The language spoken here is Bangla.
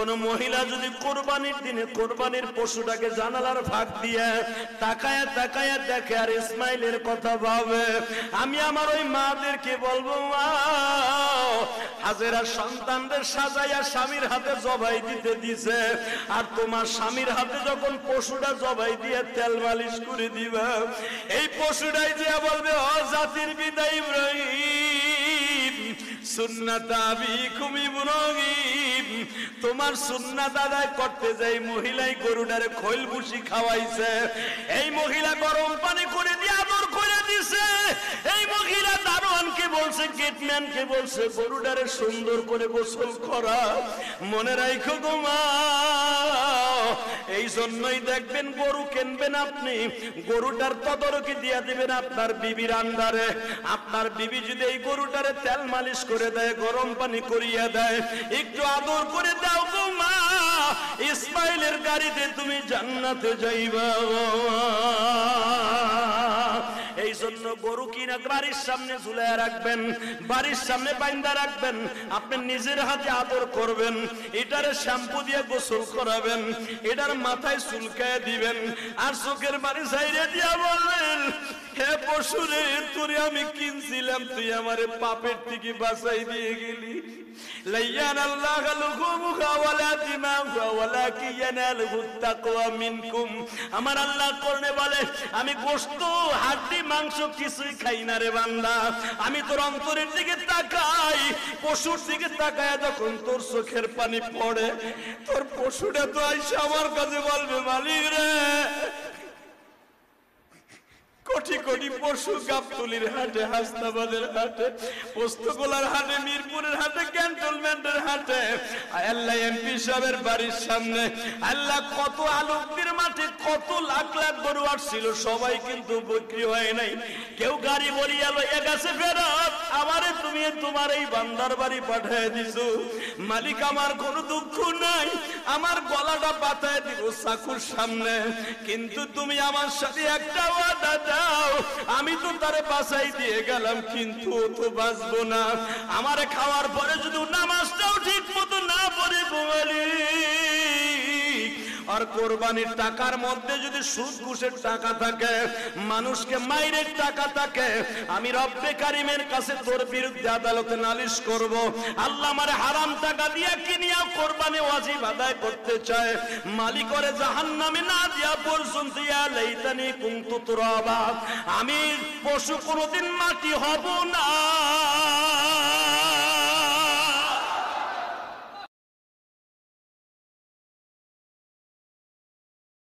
কোন মহিলা যদি কোরবানির দিনে কোরবানির পশুটাকে জানালার ফাঁক দিয়ে তাকায়া তাকায়া দেখে আর ইসমাইলের কথা ভাবে, আমি আমার ওই মাদেরকে বলবো, মা হাজেরা সন্তানদের সাজাইয়া স্বামীর হাতে জবাই দিতে দিছে, আর তোমার স্বামীর হাতে যখন পশুটা জবাই দিয়ে তেল মালিশ করে দিবা, এই পশুটাই দিয়া বলবে, ও জাতির পিতা ইব্রাহিম, সুন্নাত আবিকুম ইব্রাহিম, তোমার সুন্নাত আদায় করতে যাই মহিলাই গরুটারে খৈল ভুসি খাওয়াইছে, এই মহিলা গরম পানি করে দিয়ে আদর করে দিছে, এই মহিলা দারোয়ানকে বলছে, গেটম্যানকে বলছে গরুটারে সুন্দর করে গোসল করা। মনে রাখো গো মা, এই জন্যই দেখবেন গরু কিনবেন আপনি, গরুটার তদারকি দিয়া দিবেন আপনার বিবির আন্ডারে। আপনার বিবি যদি এই গরুটারে তেল মালিশ করে দেয়, গরম পানি করিয়া দেয়, একটু আদর করে দাও গো মা, ইসমাইলের গাড়িতে তুমি জান্নাতে যাইবা। এই জন্য গরু কিনা বাড়ির সামনে ঝুলাইয়া রাখবেন, বাড়ির সামনে বাইন্দা রাখবেন, আপনি নিজের হাতে আদর করবেন, এটারে শ্যাম্পু দিয়ে গোসল করাবেন, এটার মাথায় চুলকায় দিবেন, আর চোখের বাড়ি সাইরে দিয়া বলবেন, হে পশুরে, তোরে আমি কিনছিলাম, তুই আমারে পাপের থেকে বাঁচাই দিয়ে গেলি। আমার আল্লাহ কোরআনে বলে, আমি গোশত হাড্ডি মাংস কিছুই খাই না রে বান্দা, আমি তোর অন্তরের দিকে তাকাই, পশুর দিকে তাকায় যখন তোর চোখের পানি পড়ে, তোর পশুটা তো আইসা আমার কাছে বলবে, মালিক রে, কোটি কোটি পশু গাবতলির হাটে, হাসনাবাদের হাটে, পোস্তগোলার হাটে, মিরপুরের হাটে, ক্যান্টনমেন্টের হাটে, আল্লাহ এমপি সাহেবের বাড়ির সামনে, আল্লাহ কত আলোকদের মাঠে কত লাখ লাখ গরু আসছিল, সবাই কিন্তু বিক্রি হয় নাই। কেউ গাড়ি বলিয়া লইয়া গেছে ফেরত, আমারে তুমি তোমার এই বান্দার বাড়ি পাঠিয়ে দিছো, মালিক আমার কোনো দুঃখ নাই, আমার গলাটা পাতায় দিব চাকুর সামনে, কিন্তু তুমি আমার সাথে একটা ওয়াদা দাও, আমি তো তারে বাঁচাই দিয়ে গেলাম, কিন্তু ও তো বাঁচবো না, আমারে খাওয়ার পরে যদি নামাজটাও ঠিক মতো না পড়ে ঘুমালি, আর কোরবানির টাকার মধ্যে যদি সুদ ঘুষের টাকা থাকে, মানুষকে মাইরের টাকা থাকে, আমি রব্বে কারিমের কাছে তোর বিরুদ্ধে আদালতে নালিশ করব। আল্লাহ আমারে হারাম টাকা দিয়া কিনিয়া কোরবানি ওয়াজিব আদায় করতে চায়, মালিকরে জাহান্নামে না দিয়া পর্যন্ত ইয়া লাইতানি কুনতু তুরাবা, আমি পশু কোনোদিন মাটি হব না।